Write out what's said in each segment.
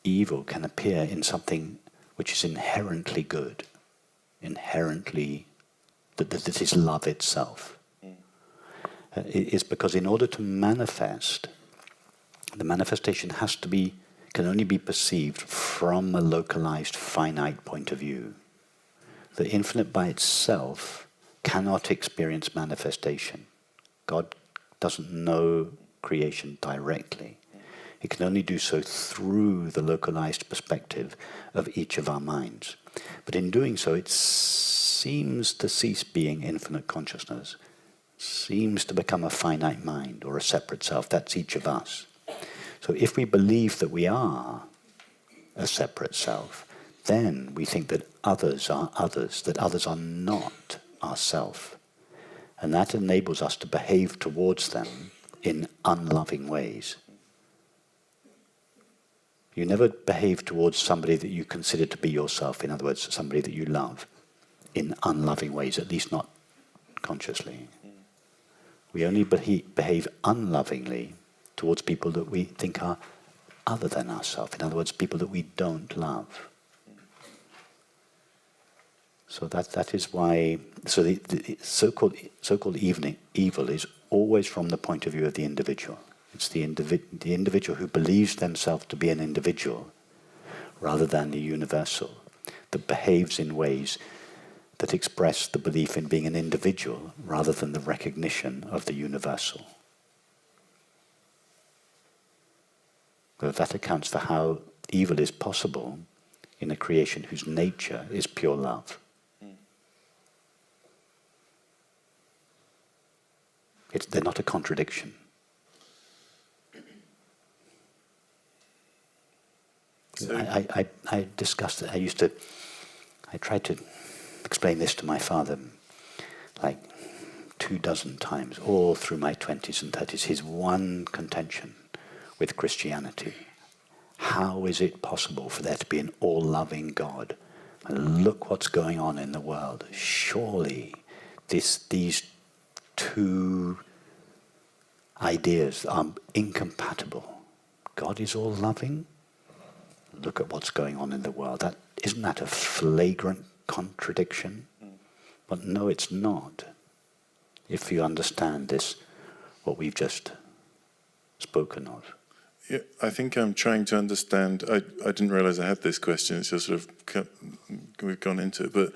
evil can appear in something which is inherently good, inherently, that is love itself. Is because in order to manifest, the manifestation can only be perceived from a localized, finite point of view. The infinite by itself cannot experience manifestation. God doesn't know creation directly. It can only do so through the localized perspective of each of our minds. But in doing so, it seems to cease being infinite consciousness, seems to become a finite mind or a separate self. That's each of us. So if we believe that we are a separate self, then we think that others are others, that others are not ourself. And that enables us to behave towards them in unloving ways. You never behave towards somebody that you consider to be yourself, in other words, somebody that you love, in unloving ways, at least not consciously. We only behave unlovingly towards people that we think are other than ourselves, in other words, people that we don't love. So that is why, the so-called evil is always from the point of view of the individual. It's the individual who believes themselves to be an individual rather than the universal, that behaves in ways that express the belief in being an individual rather than the recognition of the universal. So that accounts for how evil is possible in a creation whose nature is pure love. They're not a contradiction. So I discussed it. I tried to explain this to my father like 24 times, all through my 20s and 30s. His one contention with Christianity: how is it possible for there to be an all-loving God? And look what's going on in the world. Surely these two ideas are incompatible. God is all-loving. Look at what's going on in the world. Isn't that a flagrant contradiction? But no, it's not. If you understand this, what we've just spoken of. Yeah, I think I'm trying to understand. I didn't realize I had this question. It's just sort of we've gone into it, but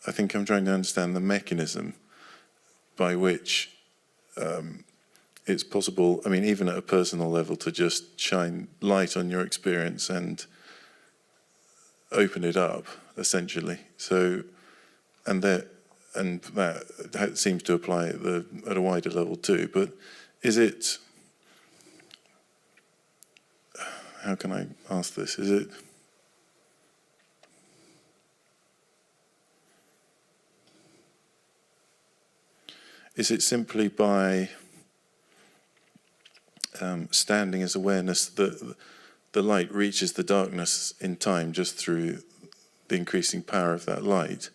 I think I'm trying to understand the mechanism by which it's possible, I mean, even at a personal level, to just shine light on your experience and open it up, essentially. So, and that seems to apply at a wider level too. But is it? How can I ask this? Is it simply by standing as awareness that the light reaches the darkness in time just through the increasing power of that light?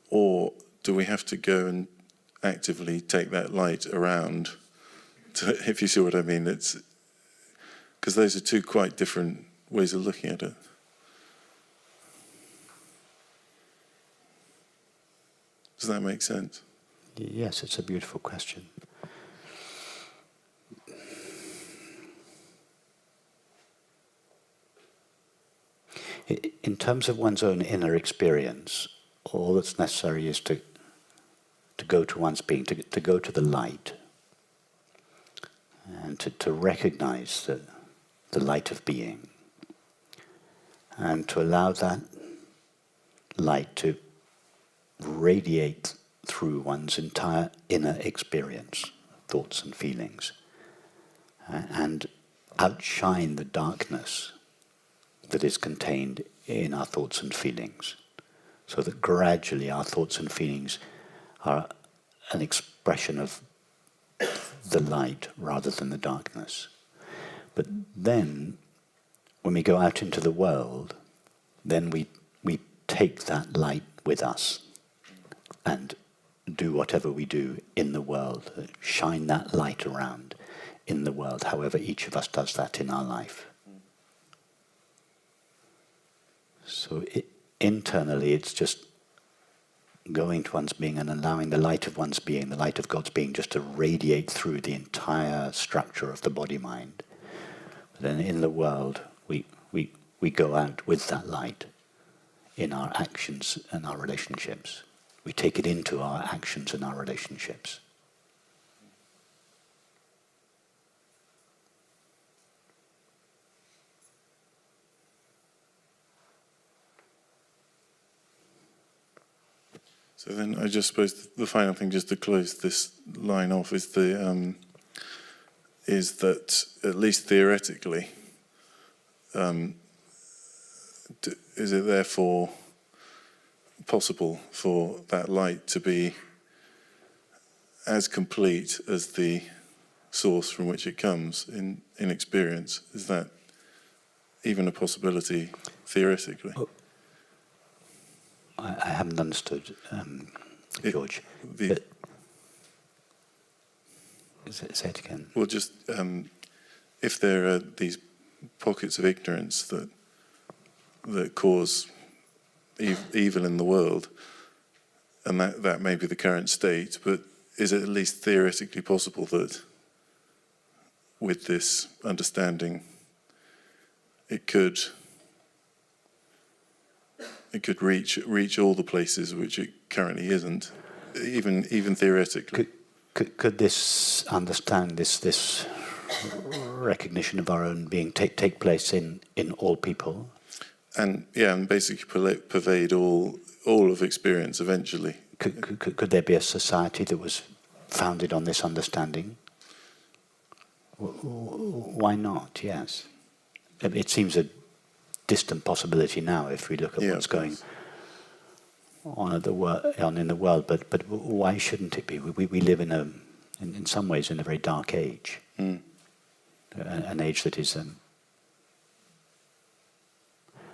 Or do we have to go and actively take that light around, if you see what I mean? It's because those are two quite different ways of looking at it. Does that make sense? Yes, it's a beautiful question. In terms of one's own inner experience, all that's necessary is to go to one's being, to go to the light, and to recognize the light of being, and to allow that light to radiate through one's entire inner experience, thoughts and feelings, and outshine the darkness that is contained in our thoughts and feelings, so that gradually our thoughts and feelings are an expression of the light rather than the darkness. But then, when we go out into the world, then we take that light with us and do whatever we do in the world, shine that light around in the world, however each of us does that in our life. So internally, it's just going to one's being and allowing the light of one's being, the light of God's being, just to radiate through the entire structure of the body-mind. But then in the world, we go out with that light in our actions and our relationships. We take it into our actions and our relationships. So then I just suppose the final thing, just to close this line off, is that at least theoretically, is it therefore possible for that light to be as complete as the source from which it comes in experience? Is that even a possibility theoretically? I haven't understood, George. Say it again. Well, just if there are these pockets of ignorance that cause evil in the world, and that may be the current state, but is it at least theoretically possible that with this understanding it could reach all the places which it currently isn't, even theoretically? Could this this recognition of our own being take place in all people? And basically pervade all of experience eventually. Could there be a society that was founded on this understanding? Why not? Yes. It seems a distant possibility now if we look at what's going on in the world. But why shouldn't it be? We live in some ways in a very dark age, an age that is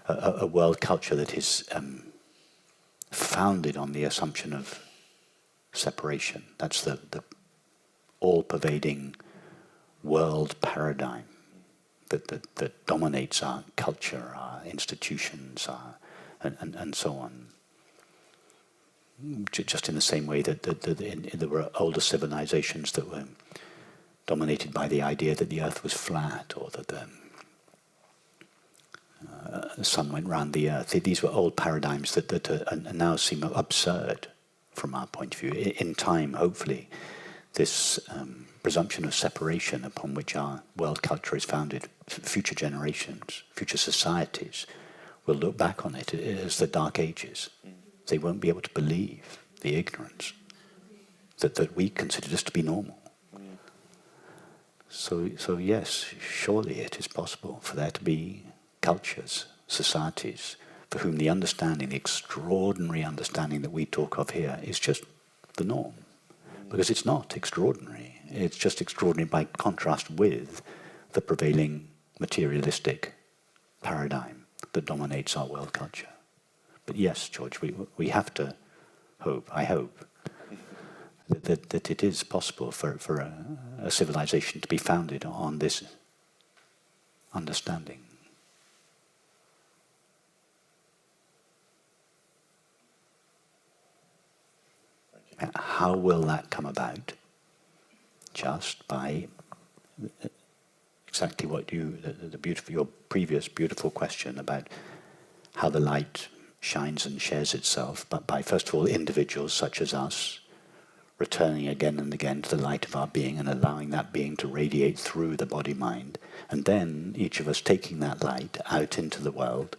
a world culture that is founded on the assumption of separation. That's the all-pervading world paradigm that dominates our culture, our institutions, and so on. Just in the same way that there were older civilizations that were dominated by the idea that the earth was flat, or that the sun went round the earth. These were old paradigms that now seem absurd from our point of view. In time, hopefully, this presumption of separation upon which our world culture is founded, future generations, future societies will look back on it as the Dark Ages. They won't be able to believe the ignorance that we consider just to be normal. So yes, surely it is possible for there to be cultures, societies, for whom the understanding, the extraordinary understanding that we talk of here is just the norm. Because it's not extraordinary. It's just extraordinary by contrast with the prevailing materialistic paradigm that dominates our world culture. But yes, George, we have to hope, I hope, that it is possible for a civilization to be founded on this understanding. How will that come about? Just by exactly what your previous beautiful question about how the light shines and shares itself, but by first of all individuals such as us returning again and again to the light of our being and allowing that being to radiate through the body-mind, and then each of us taking that light out into the world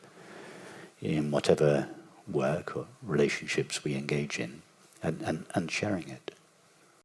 in whatever work or relationships we engage in, and sharing it.